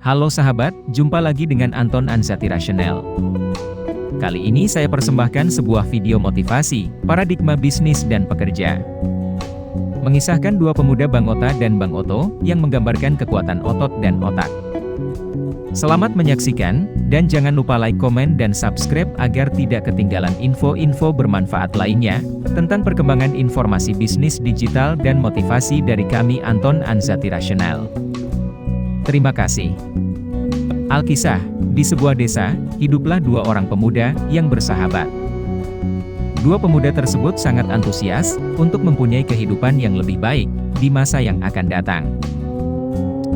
Halo sahabat, jumpa lagi dengan Anton Anzati Rasional. Kali ini saya persembahkan sebuah video motivasi, paradigma bisnis dan pekerja. Mengisahkan dua pemuda Bang Ota dan Bang Oto, yang menggambarkan kekuatan otot dan otak. Selamat menyaksikan, dan jangan lupa like, komen, dan subscribe agar tidak ketinggalan info-info bermanfaat lainnya, tentang perkembangan informasi bisnis digital dan motivasi dari kami Anton Anzati Rasional. Terima kasih. Alkisah, di sebuah desa, hiduplah dua orang pemuda yang bersahabat. Dua pemuda tersebut sangat antusias untuk mempunyai kehidupan yang lebih baik di masa yang akan datang.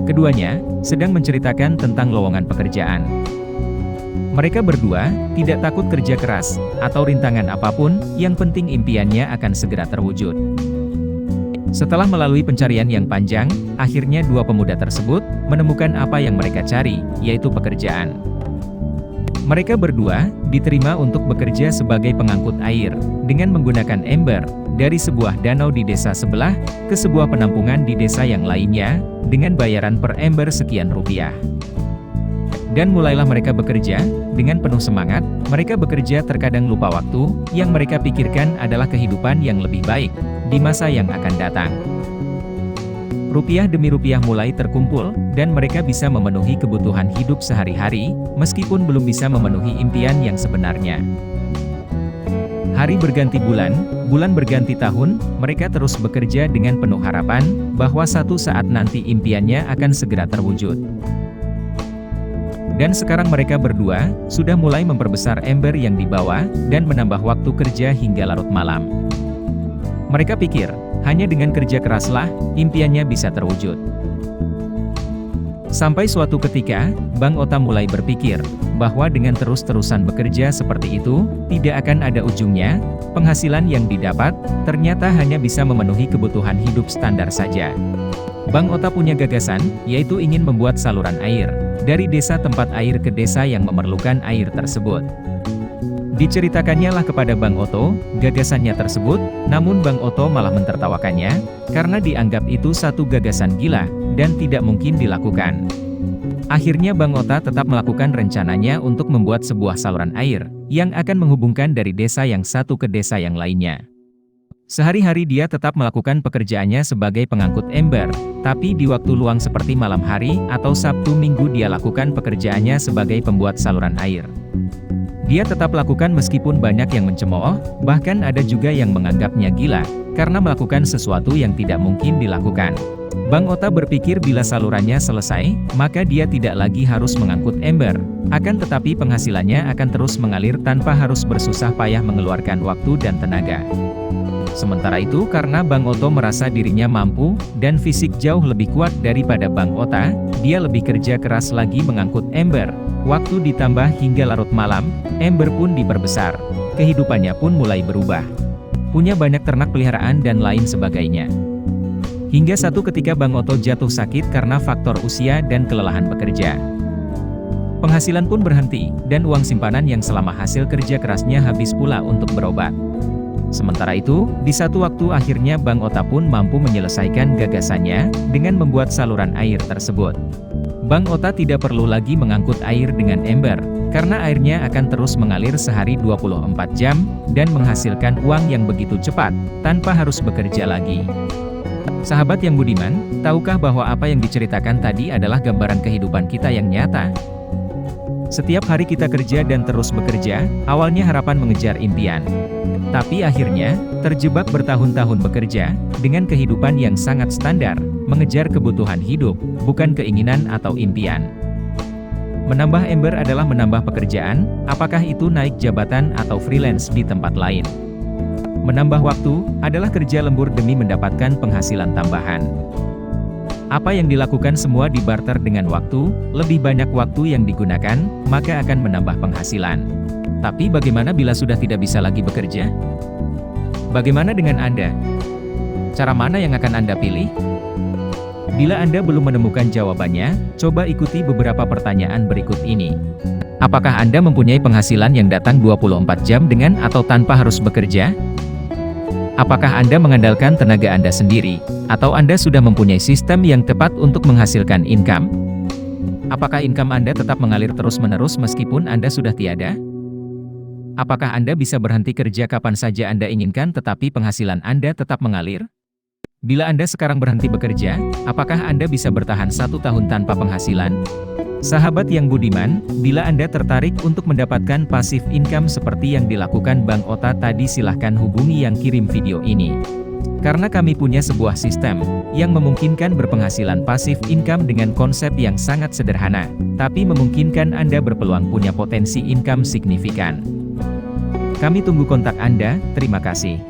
Keduanya sedang menceritakan tentang lowongan pekerjaan. Mereka berdua tidak takut kerja keras atau rintangan apapun, yang penting impiannya akan segera terwujud. Setelah melalui pencarian yang panjang, akhirnya dua pemuda tersebut menemukan apa yang mereka cari, yaitu pekerjaan. Mereka berdua diterima untuk bekerja sebagai pengangkut air, dengan menggunakan ember, dari sebuah danau di desa sebelah, ke sebuah penampungan di desa yang lainnya, dengan bayaran per ember sekian rupiah. Dan mulailah mereka bekerja, dengan penuh semangat, mereka bekerja terkadang lupa waktu, yang mereka pikirkan adalah kehidupan yang lebih baik, di masa yang akan datang. Rupiah demi rupiah mulai terkumpul, dan mereka bisa memenuhi kebutuhan hidup sehari-hari, meskipun belum bisa memenuhi impian yang sebenarnya. Hari berganti bulan, bulan berganti tahun, mereka terus bekerja dengan penuh harapan, bahwa satu saat nanti impiannya akan segera terwujud. Dan sekarang mereka berdua, sudah mulai memperbesar ember yang dibawa, dan menambah waktu kerja hingga larut malam. Mereka pikir, hanya dengan kerja keraslah, impiannya bisa terwujud. Sampai suatu ketika, Bang Ota mulai berpikir, bahwa dengan terus-terusan bekerja seperti itu, tidak akan ada ujungnya, penghasilan yang didapat, ternyata hanya bisa memenuhi kebutuhan hidup standar saja. Bang Ota punya gagasan, yaitu ingin membuat saluran air, dari desa tempat air ke desa yang memerlukan air tersebut. Diceritakannya lah kepada Bang Oto, gagasannya tersebut, namun Bang Oto malah mentertawakannya, karena dianggap itu satu gagasan gila, dan tidak mungkin dilakukan. Akhirnya Bang Ota tetap melakukan rencananya untuk membuat sebuah saluran air, yang akan menghubungkan dari desa yang satu ke desa yang lainnya. Sehari-hari dia tetap melakukan pekerjaannya sebagai pengangkut ember, tapi di waktu luang seperti malam hari atau Sabtu Minggu dia lakukan pekerjaannya sebagai pembuat saluran air. Dia tetap lakukan meskipun banyak yang mencemooh, bahkan ada juga yang menganggapnya gila, karena melakukan sesuatu yang tidak mungkin dilakukan. Bang Ota berpikir bila salurannya selesai, maka dia tidak lagi harus mengangkut ember, akan tetapi penghasilannya akan terus mengalir tanpa harus bersusah payah mengeluarkan waktu dan tenaga. Sementara itu karena Bang Oto merasa dirinya mampu, dan fisik jauh lebih kuat daripada Bang Ota, dia lebih kerja keras lagi mengangkut ember. Waktu ditambah hingga larut malam, ember pun diperbesar. Kehidupannya pun mulai berubah. Punya banyak ternak peliharaan dan lain sebagainya. Hingga satu ketika Bang Oto jatuh sakit karena faktor usia dan kelelahan bekerja. Penghasilan pun berhenti, dan uang simpanan yang selama hasil kerja kerasnya habis pula untuk berobat. Sementara itu, di satu waktu akhirnya Bang Ota pun mampu menyelesaikan gagasannya, dengan membuat saluran air tersebut. Bang Ota tidak perlu lagi mengangkut air dengan ember, karena airnya akan terus mengalir sehari 24 jam, dan menghasilkan uang yang begitu cepat, tanpa harus bekerja lagi. Sahabat yang budiman, tahukah bahwa apa yang diceritakan tadi adalah gambaran kehidupan kita yang nyata? Setiap hari kita kerja dan terus bekerja, awalnya harapan mengejar impian. Tapi akhirnya, terjebak bertahun-tahun bekerja, dengan kehidupan yang sangat standar, mengejar kebutuhan hidup, bukan keinginan atau impian. Menambah ember adalah menambah pekerjaan, apakah itu naik jabatan atau freelance di tempat lain. Menambah waktu, adalah kerja lembur demi mendapatkan penghasilan tambahan. Apa yang dilakukan semua dibarter dengan waktu, lebih banyak waktu yang digunakan, maka akan menambah penghasilan. Tapi bagaimana bila sudah tidak bisa lagi bekerja? Bagaimana dengan Anda? Cara mana yang akan Anda pilih? Bila Anda belum menemukan jawabannya, coba ikuti beberapa pertanyaan berikut ini. Apakah Anda mempunyai penghasilan yang datang 24 jam dengan atau tanpa harus bekerja? Apakah Anda mengandalkan tenaga Anda sendiri, atau Anda sudah mempunyai sistem yang tepat untuk menghasilkan income? Apakah income Anda tetap mengalir terus-menerus meskipun Anda sudah tiada? Apakah Anda bisa berhenti kerja kapan saja Anda inginkan tetapi penghasilan Anda tetap mengalir? Bila Anda sekarang berhenti bekerja, apakah Anda bisa bertahan 1 tahun tanpa penghasilan? Sahabat yang budiman, bila Anda tertarik untuk mendapatkan passive income seperti yang dilakukan Bang Ota tadi, silahkan hubungi yang kirim video ini. Karena kami punya sebuah sistem yang memungkinkan berpenghasilan passive income dengan konsep yang sangat sederhana, tapi memungkinkan Anda berpeluang punya potensi income signifikan. Kami tunggu kontak Anda, terima kasih.